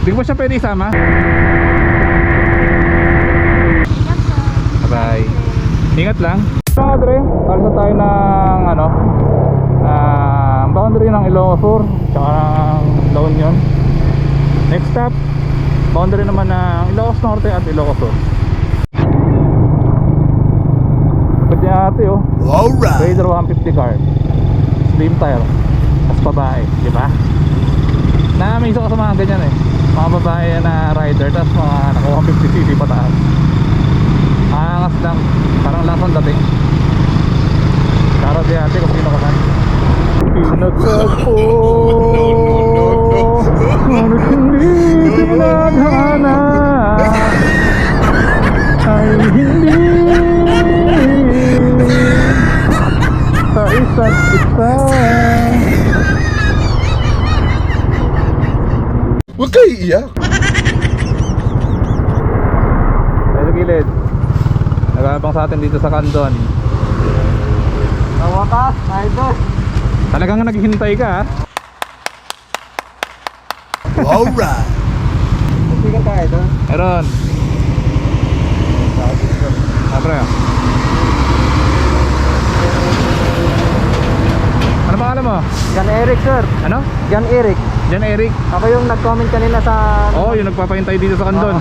Di ko ba siya pwede isama? Bye. Ingat lang. Mga Dre, alsa tayo ng ano, boundary ng Ilocos Sur tsaka ng La Union. Next stop, boundary naman ng Ilocos Norte at Ilocos Sur. Pwede natin oh. Alright. Raider 150 car, slim tire, as babae, di ba? Na-amaze ako sa mga ganyan eh. Mga babae na rider, tapos mga naka 150cc pataas. Angas lang, parang lasang dating. Karo di ate kung sino ka man. Pinagtagpo, ngunit hindi tinadhana, ay hindi sa isa't isa. Huwag kayo iiyak. Sa gilid, nag-aabang sa atin dito sa Candon. Nawakas, idol. Talagang naghihintay ka ha? Alright. Sigan ka, idol. Meron. Pre. Ano pangalan mo? Jan Eric, sir. Ano? Jan Eric. Jan Eric. Ako yung nag-comment kanina sa... Oo, yung nagpapahintay dito sa Candon.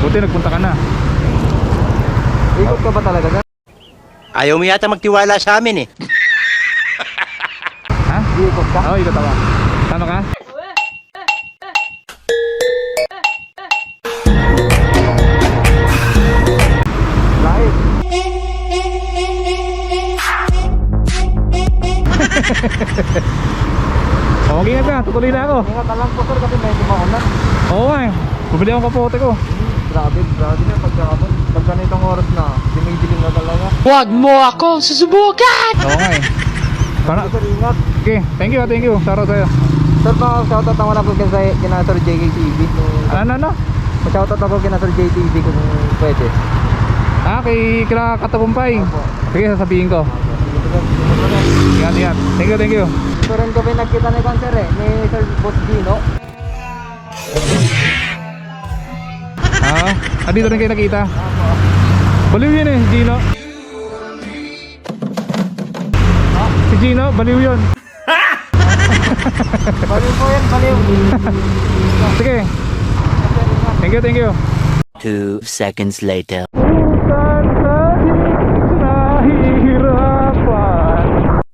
Buti nagpunta ka na. Ikot ka ba talaga, sir? Ayaw mo yata magtiwala sa amin eh. Ha? Ikot ka? Oo, ikot ako. Tama ka? Lahit. Oo, mag-ingat ka. Tutuloy na ako. Ingat lang po, sir, kasi medyo mauna. Oo nga eh. Bumili akong kapote ko. Grabe na pagkakapon. Pag ganitong oras na, dinig-dilim na talaga. Huwag mo ako susubukan! Oo nga eh. Para... Sir, ingat. Okay, thank you, thank you. Saro sa'yo. Sir, pa-shoutout ako na po kina Sir JKTV. Ano? Pa-shoutout ako kina Sir JTV kung pwede. Ah, kay Kila Katagumpay. Opo. Sige, sasabihin ko. Ingat, ingat. Thank you, thank you. So rin kami nagkita ni Sir ni Sir Boss Gino. Dito rin kayo nakita. Baliw yun eh, Gino. Si Gino, baliw yun. Baliw po yan, baliw. Sige. Thank you, thank you. 2 seconds later.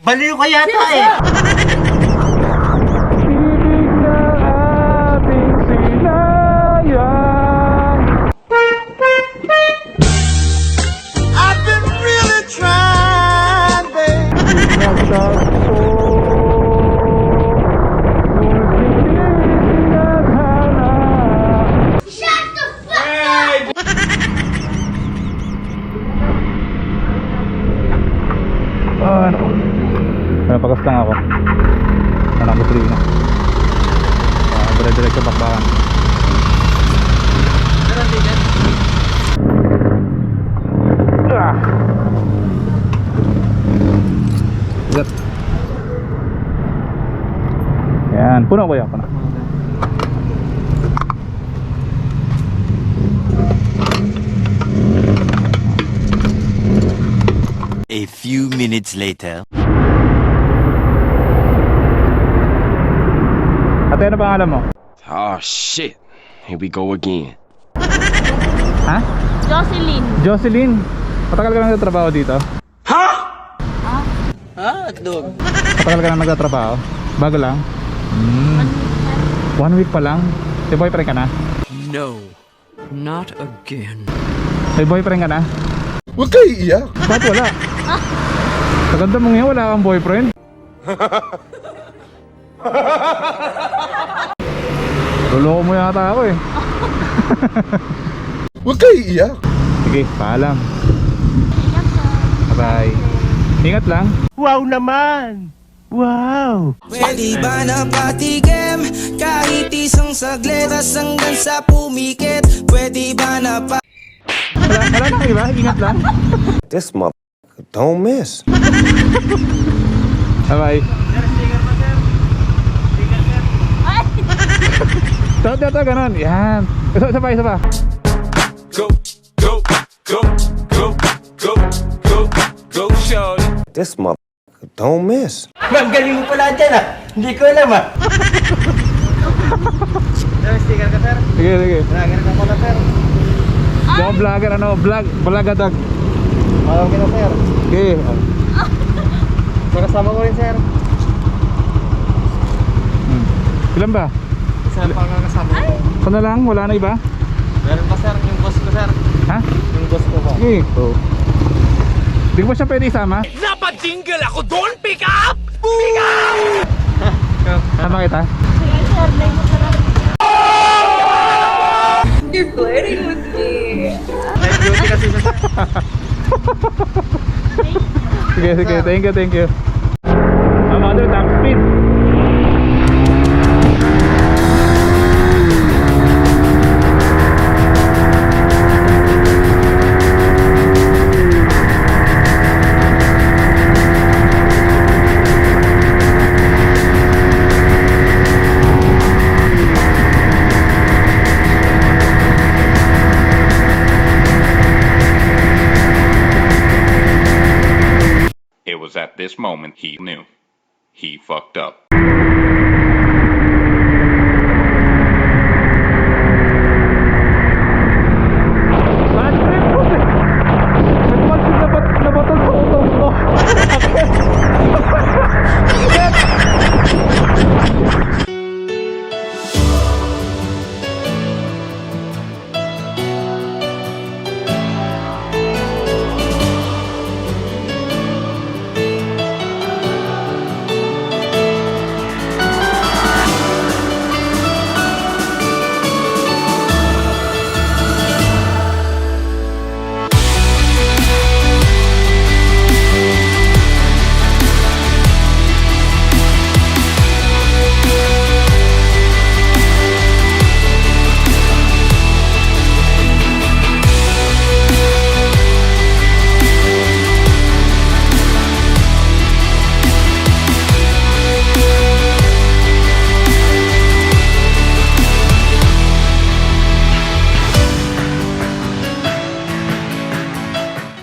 Baliw ka yata eh! I've been really trying, babe. Napagas lang ako. Sana ko free na. Dire-diretso bakbakan. Gat. Yan, puno ko yan. Puno. A few minutes later. Ate, ano pangalan mo? Oh shit. Here we go again. Ha? Jocelyn. Jocelyn. Matagal ka lang nagtatrabaho dito? Hotdog. Matagal ka lang nagtatrabaho? Bago lang? 1 week pa lang? May boyfriend ka na? No, not again. May boyfriend ka na? Huwag kayo iiyak. Ba't wala? Sa ganda mo ngayon, wala kang boyfriend? Luloko mo yata ako eh. Huwag kayo iiyak. Sige, paalam. Bye. Ingat lang. Wow naman! Wow! Pwede ba na patigim? Kahit isang sagletas hanggang sa pumikit. Pwede ba na Wala na iba, ingat lang. This motherfucker don't miss. Bye bye. Ito, ganun. Yan. Isa pa. Go, go, go, go, go, go, go, shorty. This motherfucker don't miss. Ma'am, galing mo pala dyan ah. Hindi ko alam ah. Sticker ka, sir. Sige. Vlogger ka pala, sir. Yung vlogger, vlogadag. Okay na, sir. Okay. Sir, kasama ko rin, sir. Ilan ba? Isa pa nga kasama ko. Ito na lang? Wala na iba? Meron pa, sir. Yung boss ko, sir. Ha? Yung boss ko pa. Okay. Di ko ba siya pwede isama? Napatingle ako doon, pick up! Pick up! Sama kita? You're flirting with me. Night duty kasi sa Sige. Thank you. Mother, top speed. It was at this moment he knew. He fucked up.